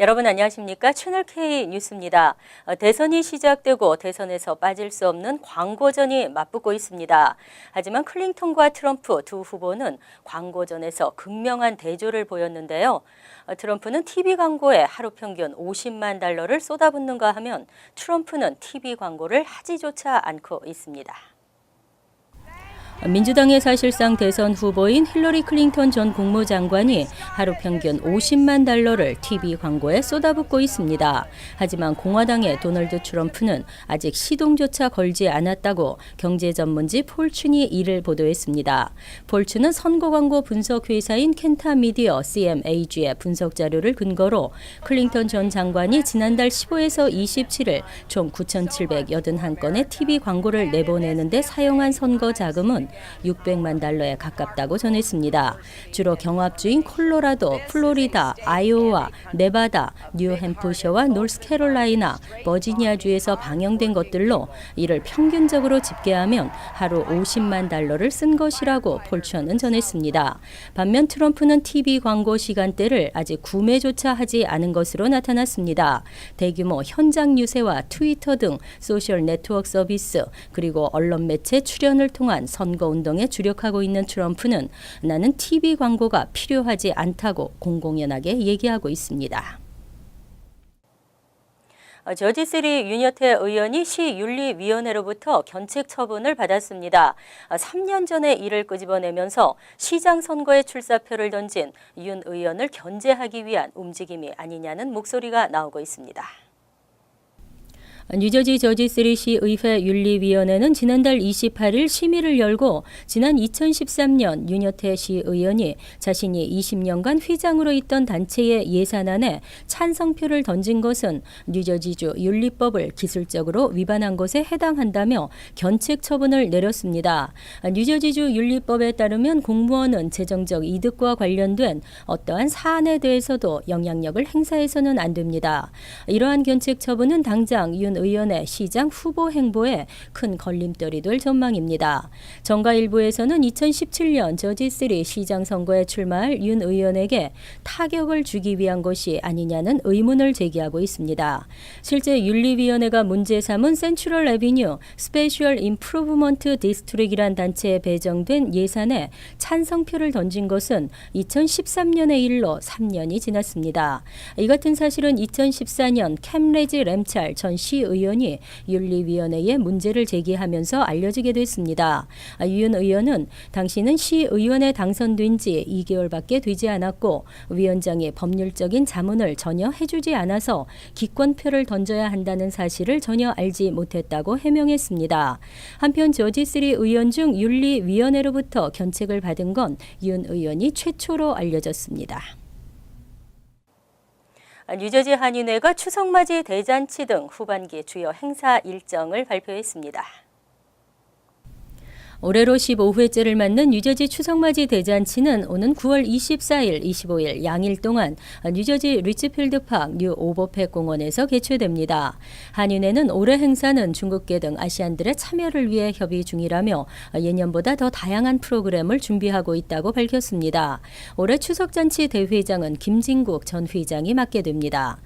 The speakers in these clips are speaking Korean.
여러분 안녕하십니까? 채널K 뉴스입니다. 대선이 시작되고 대선에서 빠질 수 없는 광고전이 맞붙고 있습니다. 하지만 클린턴과 트럼프 두 후보는 광고전에서 극명한 대조를 보였는데요. 트럼프는 TV 광고에 하루 평균 50만 달러를 쏟아붓는가 하면 트럼프는 TV 광고를 하지조차 않고 있습니다. 민주당의 사실상 대선 후보인 힐러리 클린턴 전 국무장관이 하루 평균 50만 달러를 TV 광고에 쏟아붓고 있습니다. 하지만 공화당의 도널드 트럼프는 아직 시동조차 걸지 않았다고 경제 전문지 폴춘이 이를 보도했습니다. 폴춘은 선거 광고 분석 회사인 켄타 미디어 CMAG의 분석 자료를 근거로 클린턴 전 장관이 지난달 15에서 27일 총 9,781건의 TV 광고를 내보내는 데 사용한 선거 자금은 600만 달러에 가깝다고 전했습니다. 주로 경합주인 콜로라도, 플로리다, 아이오와, 네바다, 뉴햄프셔와 노스캐롤라이나, 버지니아주에서 방영된 것들로 이를 평균적으로 집계하면 하루 50만 달러를 쓴 것이라고 폴천은 전했습니다. 반면 트럼프는 TV 광고 시간대를 아직 구매조차 하지 않은 것으로 나타났습니다. 대규모 현장 유세와 트위터 등 소셜 네트워크 서비스 그리고 언론 매체 출연을 통한 선거 운동에 주력하고 있는 트럼프는 나는 TV 광고가 필요하지 않다고 공공연하게 얘기하고 있습니다. 저지시리 윤여태 의원이 시윤리위원회로부터 견책 처분을 받았습니다. 3년 전에 이를 끄집어내면서 시장 선거에 출사표를 던진 윤 의원을 견제하기 위한 움직임이 아니냐는 목소리가 나오고 있습니다. 뉴저지 저지시리시 의회 윤리위원회는 지난달 28일 심의를 열고 지난 2013년 윤여태 시의원이 자신이 20년간 회장으로 있던 단체의 예산안에 찬성표를 던진 것은 뉴저지주 윤리법을 기술적으로 위반한 것에 해당한다며 견책 처분을 내렸습니다. 뉴저지주 윤리법에 따르면 공무원은 재정적 이득과 관련된 어떠한 사안에 대해서도 영향력을 행사해서는 안 됩니다. 이러한 견책 처분은 당장 윤 의원의 시장 후보 행보에 큰 걸림돌이 될 전망입니다. 정가일보에서는 2017년 저지3 시장 선거에 출마할 윤 의원에게 타격을 주기 위한 것이 아니냐는 의문을 제기하고 있습니다. 실제 윤리위원회가 문제 삼은 센트럴 애비뉴 스페셜 임프루브먼트 디스트릭이란 단체에 배정된 예산에 찬성표를 던진 것은 2013년의 일로 3년이 지났습니다. 이 같은 사실은 2014년 캠레지 램찰 전 시의원이 윤리위원회에 문제를 제기하면서 알려지게 됐습니다. 윤 의원은 당시는 시의원에 당선된 지 2개월밖에 되지 않았고 위원장이 법률적인 자문을 전혀 해주지 않아서 기권표를 던져야 한다는 사실을 전혀 알지 못했다고 해명했습니다. 한편 저지3 의원 중 윤리위원회로부터 견책을 받은 건 윤 의원이 최초로 알려졌습니다. 뉴저지 한인회가 추석맞이 대잔치 등 후반기 주요 행사 일정을 발표했습니다. 올해로 15회째를 맞는 뉴저지 추석맞이 대잔치는 오는 9월 24일, 25일 양일 동안 뉴저지 리치필드팍 뉴 오버팩 공원에서 개최됩니다. 한인회는 올해 행사는 중국계 등 아시안들의 참여를 위해 협의 중이라며 예년보다 더 다양한 프로그램을 준비하고 있다고 밝혔습니다. 올해 추석잔치 대회장은 김진국 전 회장이 맡게 됩니다.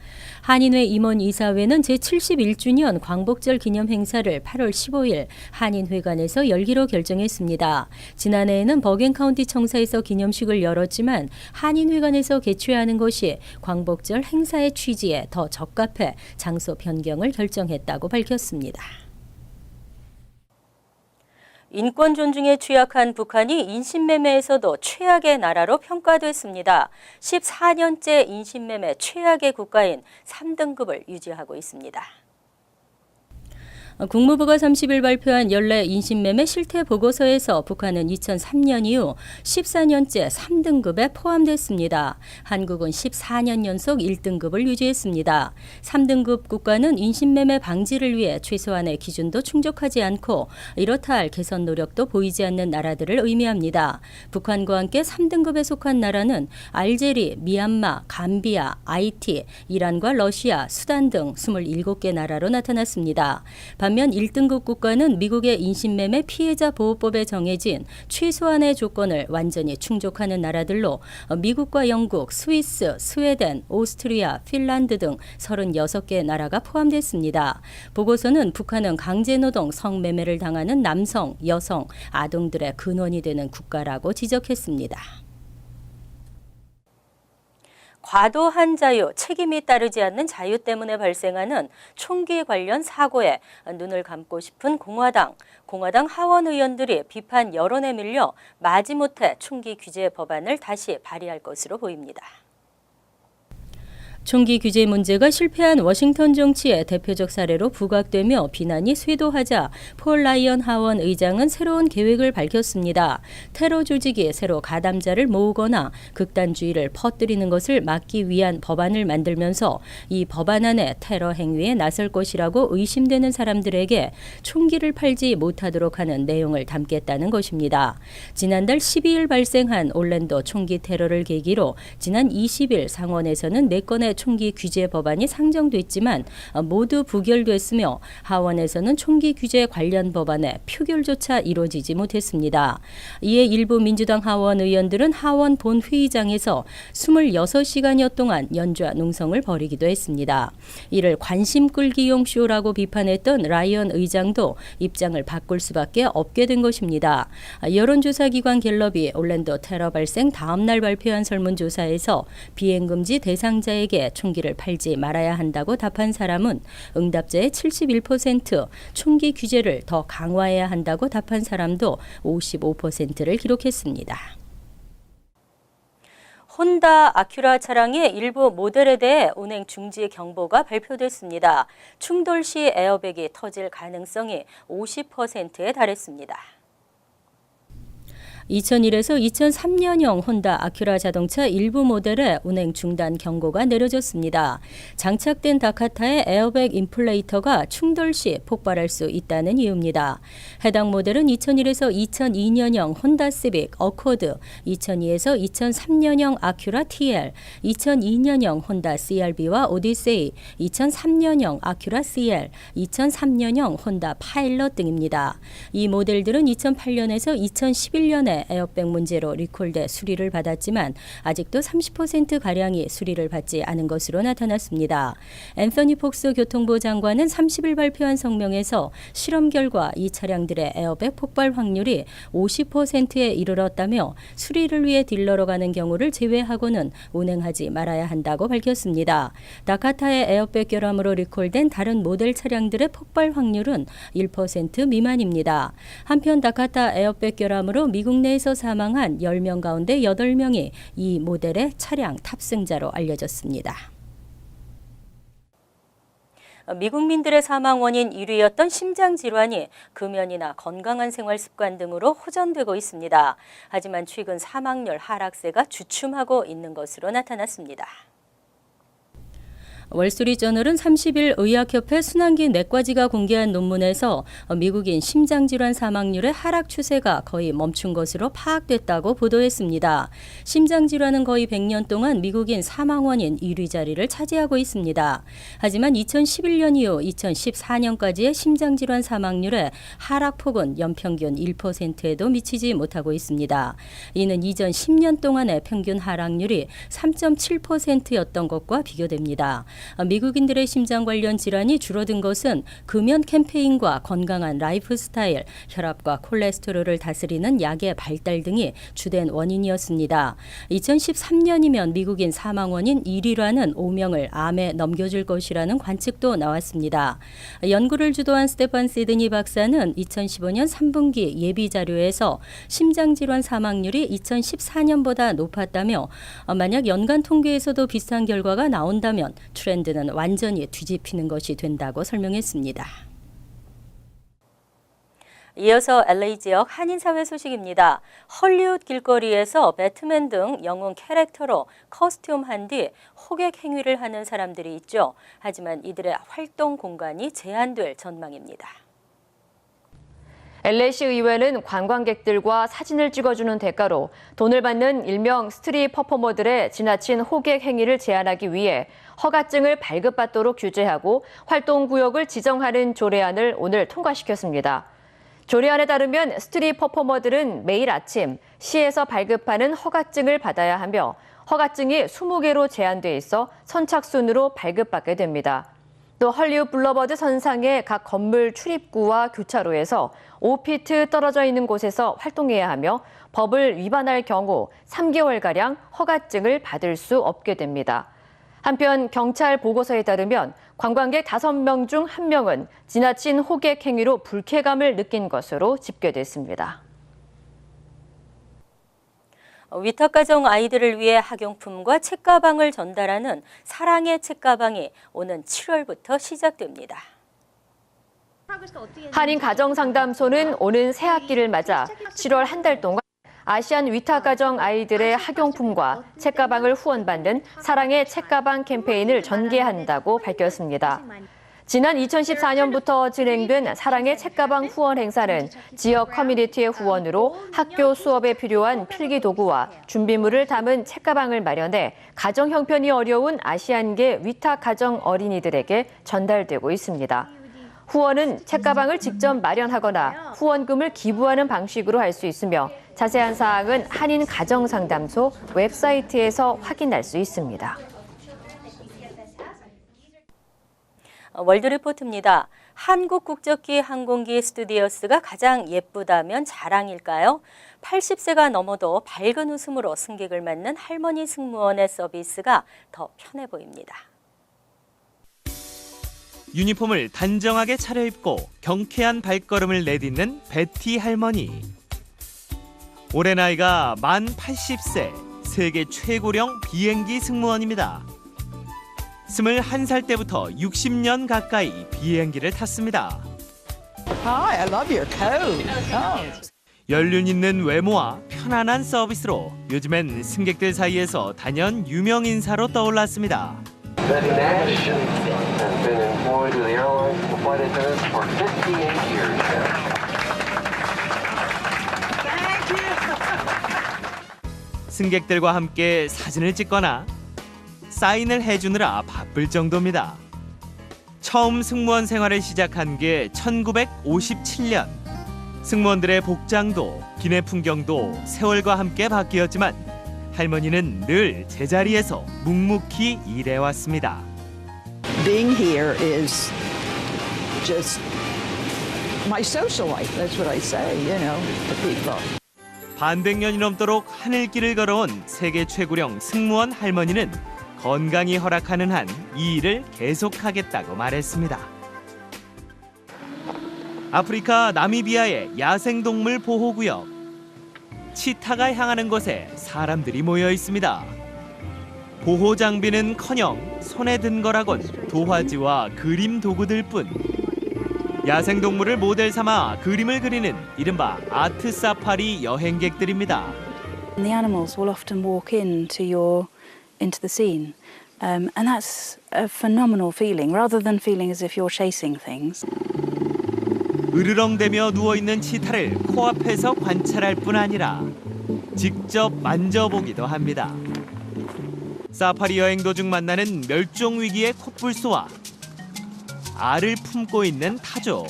한인회 임원이사회는 제71주년 광복절 기념 행사를 8월 15일 한인회관에서 열기로 결정했습니다. 지난해에는 버겐카운티 청사에서 기념식을 열었지만 한인회관에서 개최하는 것이 광복절 행사의 취지에 더 적합해 장소 변경을 결정했다고 밝혔습니다. 인권 존중에 취약한 북한이 인신매매에서도 최악의 나라로 평가됐습니다. 14년째 인신매매 최악의 국가인 3등급을 유지하고 있습니다. 국무부가 30일 발표한 연례 인신매매 실태 보고서에서 북한은 2003년 이후 14년째 3등급에 포함됐습니다. 한국은 14년 연속 1등급을 유지했습니다. 3등급 국가는 인신매매 방지를 위해 최소한의 기준도 충족하지 않고 이렇다 할 개선 노력도 보이지 않는 나라들을 의미합니다. 북한과 함께 3등급에 속한 나라는 알제리, 미얀마, 감비아, 아이티, 이란과 러시아, 수단 등 27개 나라로 나타났습니다. 반면 1등급 국가는 미국의 인신매매 피해자 보호법에 정해진 최소한의 조건을 완전히 충족하는 나라들로 미국과 영국, 스위스, 스웨덴, 오스트리아, 핀란드 등 36개 나라가 포함됐습니다. 보고서는 북한은 강제노동, 성매매를 당하는 남성, 여성, 아동들의 근원이 되는 국가라고 지적했습니다. 과도한 자유, 책임이 따르지 않는 자유 때문에 발생하는 총기 관련 사고에 눈을 감고 싶은 공화당 하원 의원들이 비판 여론에 밀려 마지못해 총기 규제 법안을 다시 발의할 것으로 보입니다. 총기 규제 문제가 실패한 워싱턴 정치의 대표적 사례로 부각되며 비난이 쇄도하자 폴 라이언 하원 의장은 새로운 계획을 밝혔습니다. 테러 조직이 새로 가담자를 모으거나 극단주의를 퍼뜨리는 것을 막기 위한 법안을 만들면서 이 법안 안에 테러 행위에 나설 것이라고 의심되는 사람들에게 총기를 팔지 못하도록 하는 내용을 담겠다는 것입니다. 지난달 12일 발생한 올랜도 총기 테러를 계기로 지난 20일 상원에서는 4건의 총기 규제 법안이 상정됐지만 모두 부결됐으며 하원에서는 총기 규제 관련 법안에 표결조차 이루어지지 못했습니다. 이에 일부 민주당 하원 의원들은 하원 본회의장에서 26시간여 동안 연좌 농성을 벌이기도 했습니다. 이를 관심 끌기용 쇼라고 비판했던 라이언 의장도 입장을 바꿀 수밖에 없게 된 것입니다. 여론조사기관 갤럽이 올랜도 테러 발생 다음 날 발표한 설문조사에서 비행금지 대상자에게 총기를 팔지 말아야 한다고 답한 사람은 응답자의 71%, 총기 규제를 더 강화해야 한다고 답한 사람도 55%를 기록했습니다. 혼다 아큐라 차량의 일부 모델에 대해 운행 중지 경보가 발표됐습니다. 충돌 시 에어백이 터질 가능성이 50%에 달했습니다. 2001에서 2003년형 혼다 아큐라 자동차 일부 모델에 운행 중단 경고가 내려졌습니다. 장착된 다카타의 에어백 인플레이터가 충돌 시 폭발할 수 있다는 이유입니다. 해당 모델은 2001에서 2002년형 혼다 시빅 어코드, 2002에서 2003년형 아큐라 TL, 2002년형 혼다 CR-V와 오디세이, 2003년형 아큐라 CL, 2003년형 혼다 파일럿 등입니다. 이 모델들은 2008년에서 2011년에 에어백 문제로 리콜돼 수리를 받았지만 아직도 30%가량이 수리를 받지 않은 것으로 나타났습니다. 앤서니 폭스 교통부 장관은 30일 발표한 성명에서 실험 결과 이 차량들의 에어백 폭발 확률이 50%에 이르렀다며 수리를 위해 딜러로 가는 경우를 제외하고는 운행하지 말아야 한다고 밝혔습니다. 다카타의 에어백 결함으로 리콜된 다른 모델 차량들의 폭발 확률은 1% 미만입니다. 한편 다카타 에어백 결함으로 미국 내에서 사망한 10명 가운데 8명이 이 모델의 차량 탑승자로 알려졌습니다. 미국민들의 사망 원인 1위였던 심장질환이 금연이나 건강한 생활 습관 등으로 호전되고 있습니다. 하지만 최근 사망률 하락세가 주춤하고 있는 것으로 나타났습니다. 월스트리트저널은 30일 의학협회 순환기 내과지가 공개한 논문에서 미국인 심장질환 사망률의 하락 추세가 거의 멈춘 것으로 파악됐다고 보도했습니다. 심장질환은 거의 100년 동안 미국인 사망 원인 1위 자리를 차지하고 있습니다. 하지만 2011년 이후 2014년까지의 심장질환 사망률의 하락폭은 연평균 1%에도 미치지 못하고 있습니다. 이는 이전 10년 동안의 평균 하락률이 3.7%였던 것과 비교됩니다. 미국인들의 심장 관련 질환이 줄어든 것은 금연 캠페인과 건강한 라이프 스타일, 혈압과 콜레스테롤을 다스리는 약의 발달 등이 주된 원인이었습니다. 2013년이면 미국인 사망 원인 1위라는 오명을 암에 넘겨줄 것이라는 관측도 나왔습니다. 연구를 주도한 스테판 시드니 박사는 2015년 3분기 예비 자료에서 심장질환 사망률이 2014년보다 높았다며 만약 연간 통계에서도 비슷한 결과가 나온다면 트렌드는 완전히 뒤집히는 것이 된다고 설명했습니다. 이어서 LA 지역 한인사회 소식입니다. 헐리우드 길거리에서 배트맨 등 영웅 캐릭터로 커스튬한 뒤 호객 행위를 하는 사람들이 있죠. 하지만 이들의 활동 공간이 제한될 전망입니다. LA시 의회는 관광객들과 사진을 찍어주는 대가로 돈을 받는 일명 스트릿 퍼포머들의 지나친 호객 행위를 제한하기 위해 허가증을 발급받도록 규제하고 활동구역을 지정하는 조례안을 오늘 통과시켰습니다. 조례안에 따르면 스트릿 퍼포머들은 매일 아침 시에서 발급하는 허가증을 받아야 하며 허가증이 20개로 제한돼 있어 선착순으로 발급받게 됩니다. 또 헐리우드 블러버드 선상의 각 건물 출입구와 교차로에서 5피트 떨어져 있는 곳에서 활동해야 하며 법을 위반할 경우 3개월가량 허가증을 받을 수 없게 됩니다. 한편 경찰 보고서에 따르면 관광객 5명 중 1명은 지나친 호객 행위로 불쾌감을 느낀 것으로 집계됐습니다. 위탁가정 아이들을 위해 학용품과 책가방을 전달하는 사랑의 책가방이 오는 7월부터 시작됩니다. 한인가정상담소는 오는 새학기를 맞아 7월 한 달 동안 아시안 위탁가정 아이들의 학용품과 책가방을 후원받는 사랑의 책가방 캠페인을 전개한다고 밝혔습니다. 지난 2014년부터 진행된 사랑의 책가방 후원 행사는 지역 커뮤니티의 후원으로 학교 수업에 필요한 필기 도구와 준비물을 담은 책가방을 마련해 가정 형편이 어려운 아시안계 위탁 가정 어린이들에게 전달되고 있습니다. 후원은 책가방을 직접 마련하거나 후원금을 기부하는 방식으로 할 수 있으며 자세한 사항은 한인가정상담소 웹사이트에서 확인할 수 있습니다. 월드리포트입니다. 한국 국적기 항공기 스튜디오스가 가장 예쁘다면 자랑일까요? 80세가 넘어도 밝은 웃음으로 승객을 맞는 할머니 승무원의 서비스가 더 편해 보입니다. 유니폼을 단정하게 차려입고 경쾌한 발걸음을 내딛는 베티 할머니. 올해 나이가 만 80세, 세계 최고령 비행기 승무원입니다. 21살 때부터 60년 가까이 비행기를 탔습니다. Hi, I love your coat. 연륜 있는 외모와 편안한 서비스로 요즘엔 승객들 사이에서 단연 유명 인사로 떠올랐습니다. Betty Nash has been employed with the airline as a flight attendant for 58 years now. 승객들과 함께 사진을 찍거나 사인을 해주느라 바쁠 정도입니다. 처음 승무원 생활을 시작한 게 1957년. 승무원들의 복장도 기내 풍경도 세월과 함께 바뀌었지만 할머니는 늘 제자리에서 묵묵히 일해왔습니다. Being here is just my social life. That's what I say, you know, to people. 반백년이 넘도록 하늘길을 걸어온 세계 최고령 승무원 할머니는 건강이 허락하는 한 이 일을 계속하겠다고 말했습니다. 아프리카 나미비아의 야생동물 보호구역. 치타가 향하는 곳에 사람들이 모여 있습니다. 보호 장비는커녕 손에 든 거라곤 도화지와 그림 도구들뿐. 야생동물을 모델 삼아 그림을 그리는 이른바 아트 사파리 여행객들입니다. The animals will often walk into the scene, and that's a phenomenal feeling, rather than feeling as if you're chasing things. 으르렁대며 누워있는 치타를 코앞에서 관찰할 뿐 아니라 직접 만져보기도 합니다. 사파리 여행 도중 만나는 멸종 위기의 코뿔소와 알을 품고 있는 타조,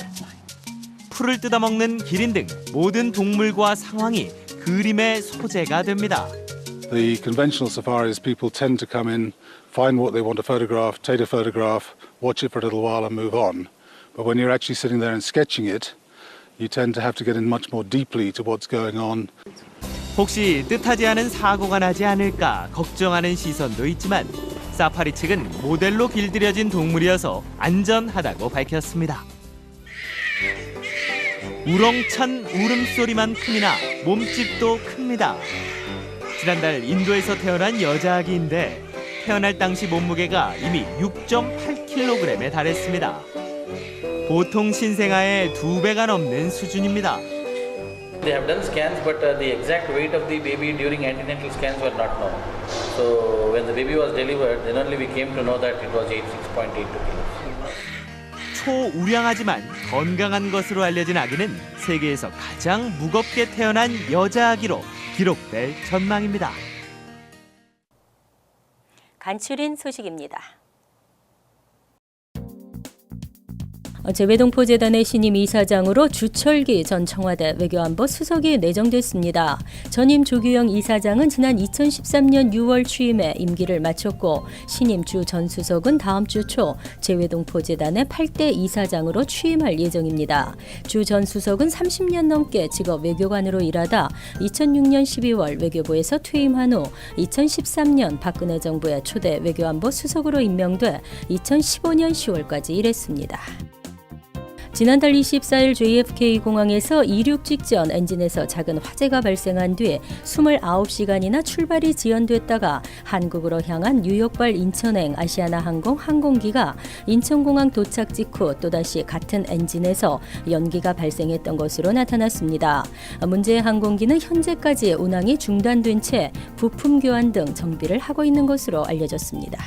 풀을 뜯어먹는 기린 등 모든 동물과 상황이 그림의 소재가 됩니다. The conventional safaris, people tend to come in, find what they want to photograph, take a photograph, watch it for a little while and move on. But when you're actually sitting there and sketching it, you tend to have to get in much more deeply to what's going on. 혹시 뜻하지 않은 사고가 나지 않을까 걱정하는 시선도 있지만 사파리 측은 모델로 길들여진 동물이어서 안전하다고 밝혔습니다. 우렁찬 울음소리만큼이나 몸집도 큽니다. 지난달 인도에서 태어난 여자아기인데 태어날 당시 몸무게가 이미 6.8kg에 달했습니다. 보통 신생아의 2배가 넘는 수준입니다. They have done scans, but the exact weight of the baby during antenatal scans were not known. So when the baby was delivered, then only we came to know that it was 86.82 kilos. 크고 우량하지만 건강한 것으로 알려진 아기는 세계에서 가장 무겁게 태어난 여자 아기로 기록될 전망입니다. 간추린 소식입니다. 재외동포재단의 신임 이사장으로 주철기 전 청와대 외교안보 수석이 내정됐습니다. 전임 조규영 이사장은 지난 2013년 6월 취임해 임기를 마쳤고 신임 주 전 수석은 다음 주 초 재외동포재단의 8대 이사장으로 취임할 예정입니다. 주 전 수석은 30년 넘게 직업 외교관으로 일하다 2006년 12월 외교부에서 퇴임한 후 2013년 박근혜 정부의 초대 외교안보 수석으로 임명돼 2015년 10월까지 일했습니다. 지난달 24일 JFK 공항에서 이륙 직전 엔진에서 작은 화재가 발생한 뒤 29시간이나 출발이 지연됐다가 한국으로 향한 뉴욕발 인천행 아시아나항공 항공기가 인천공항 도착 직후 또다시 같은 엔진에서 연기가 발생했던 것으로 나타났습니다. 문제의 항공기는 현재까지 운항이 중단된 채 부품 교환 등 정비를 하고 있는 것으로 알려졌습니다.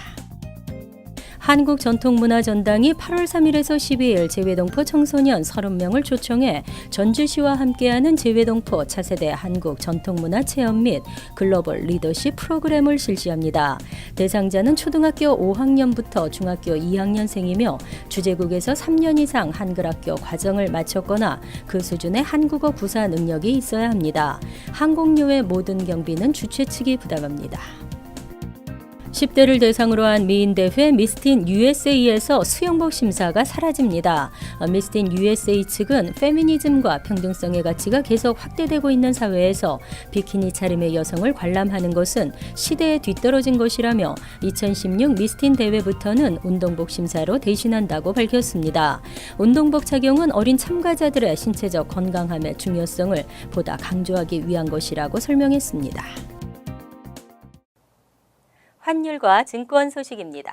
한국전통문화전당이 8월 3일에서 12일 재외동포 청소년 30명을 초청해 전주시와 함께하는 재외동포 차세대 한국 전통문화 체험 및 글로벌 리더십 프로그램을 실시합니다. 대상자는 초등학교 5학년부터 중학교 2학년생이며 주재국에서 3년 이상 한글학교 과정을 마쳤거나 그 수준의 한국어 구사 능력이 있어야 합니다. 항공료의 모든 경비는 주최 측이 부담합니다. 10대를 대상으로 한 미인대회 미스틴 USA에서 수영복 심사가 사라집니다. 미스틴 USA 측은 페미니즘과 평등성의 가치가 계속 확대되고 있는 사회에서 비키니 차림의 여성을 관람하는 것은 시대에 뒤떨어진 것이라며 2016 미스틴 대회부터는 운동복 심사로 대신한다고 밝혔습니다. 운동복 착용은 어린 참가자들의 신체적 건강함의 중요성을 보다 강조하기 위한 것이라고 설명했습니다. 환율과 증권 소식입니다.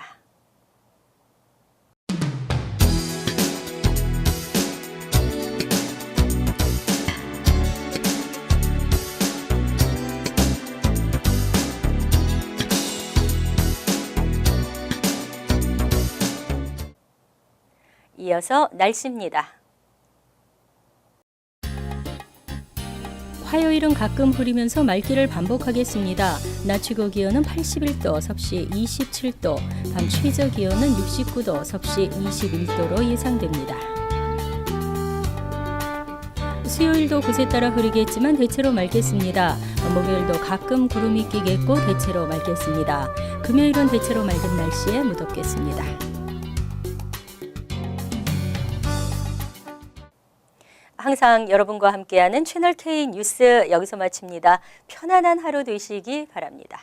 이어서 날씨입니다. 화요일은 가끔 흐리면서 맑기를 반복하겠습니다. 낮 최고 기온은 81도, 섭씨 27도, 밤 최저 기온은 69도, 섭씨 21도로 예상됩니다. 수요일도 곳에 따라 흐리겠지만 대체로 맑겠습니다. 목요일도 가끔 구름이 끼겠고 대체로 맑겠습니다. 금요일은 대체로 맑은 날씨에 무덥겠습니다. 항상 여러분과 함께하는 채널K 뉴스 여기서 마칩니다. 편안한 하루 되시기 바랍니다.